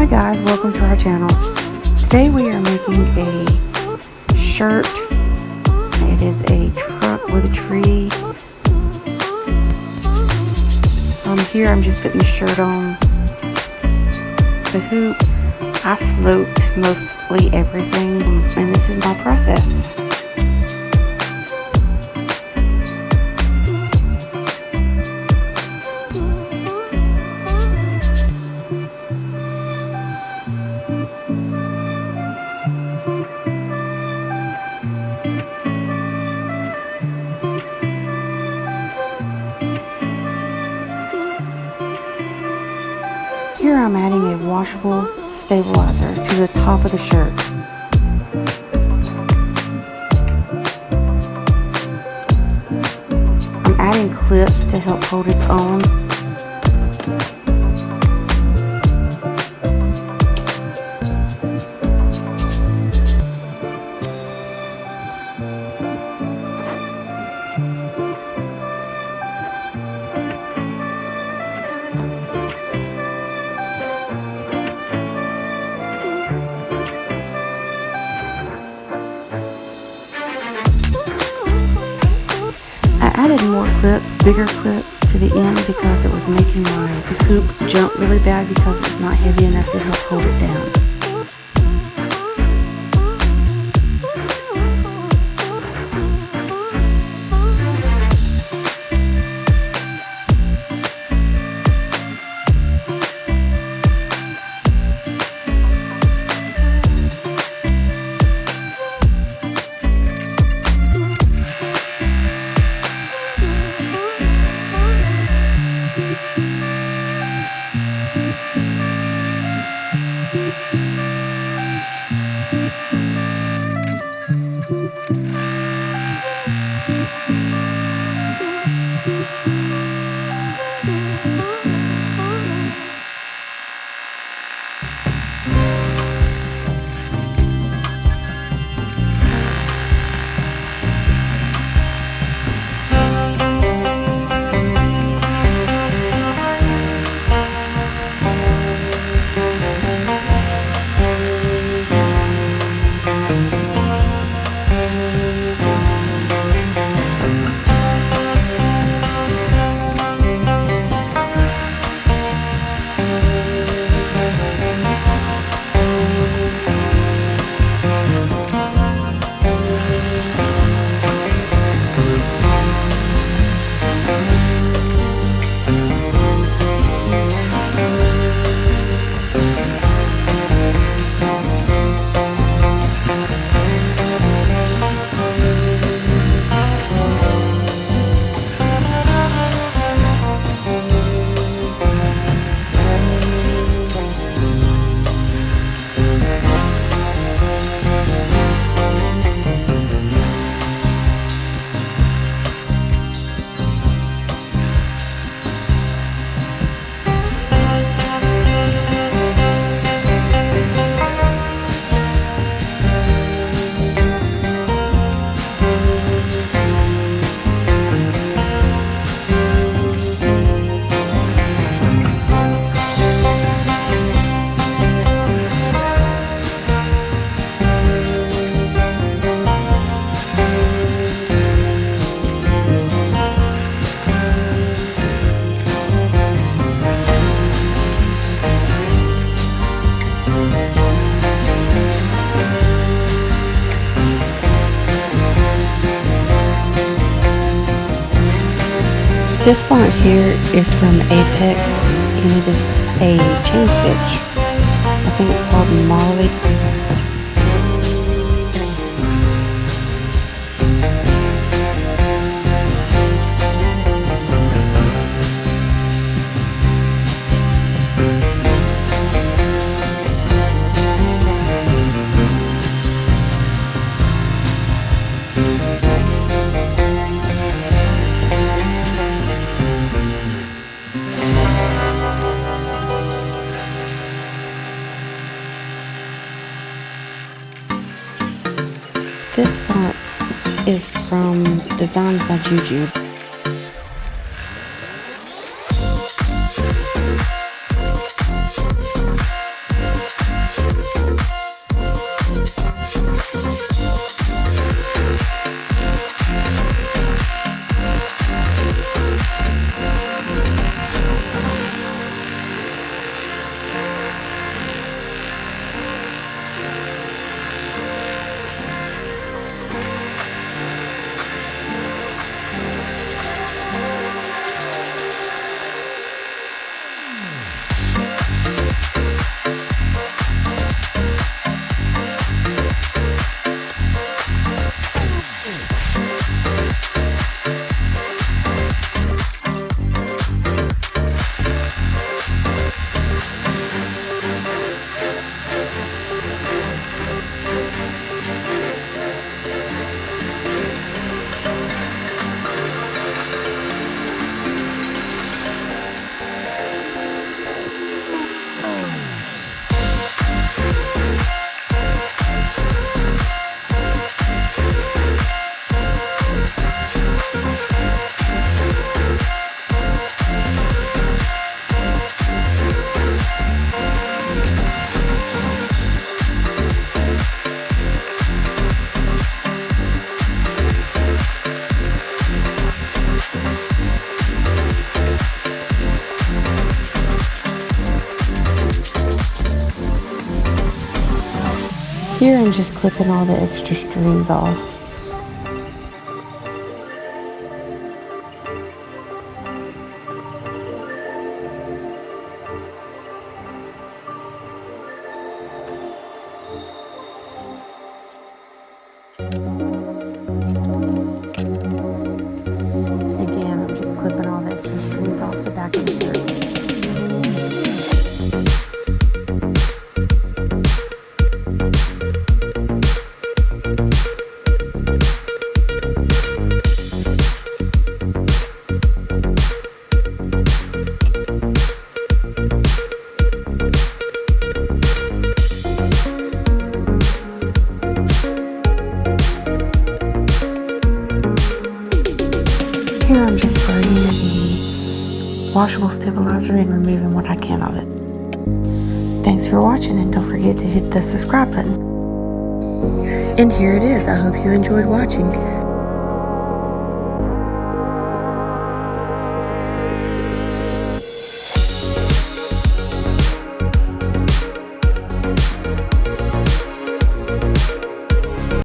Hi guys, welcome to our channel. Today we are making a shirt. It is a truck with a tree. Here I'm just putting the shirt on the hoop. I float mostly everything, and this is my process. Here I'm adding a washable stabilizer to the top of the shirt. I'm adding clips to help hold it on. I added more clips, bigger clips to the end because it was making my hoop jump really bad because it's not heavy enough to help hold it down. This font here is from Apex, and it is a chain stitch. I think it's called Molly. This font is from Designs by JuJu. Here I'm just clipping all the extra strings off. Again, I'm just clipping all the extra strings off the back of the shirt. Here I'm just spraying the washable stabilizer and removing what I can of it. Thanks for watching, and don't forget to hit the subscribe button. And here it is. I hope you enjoyed watching.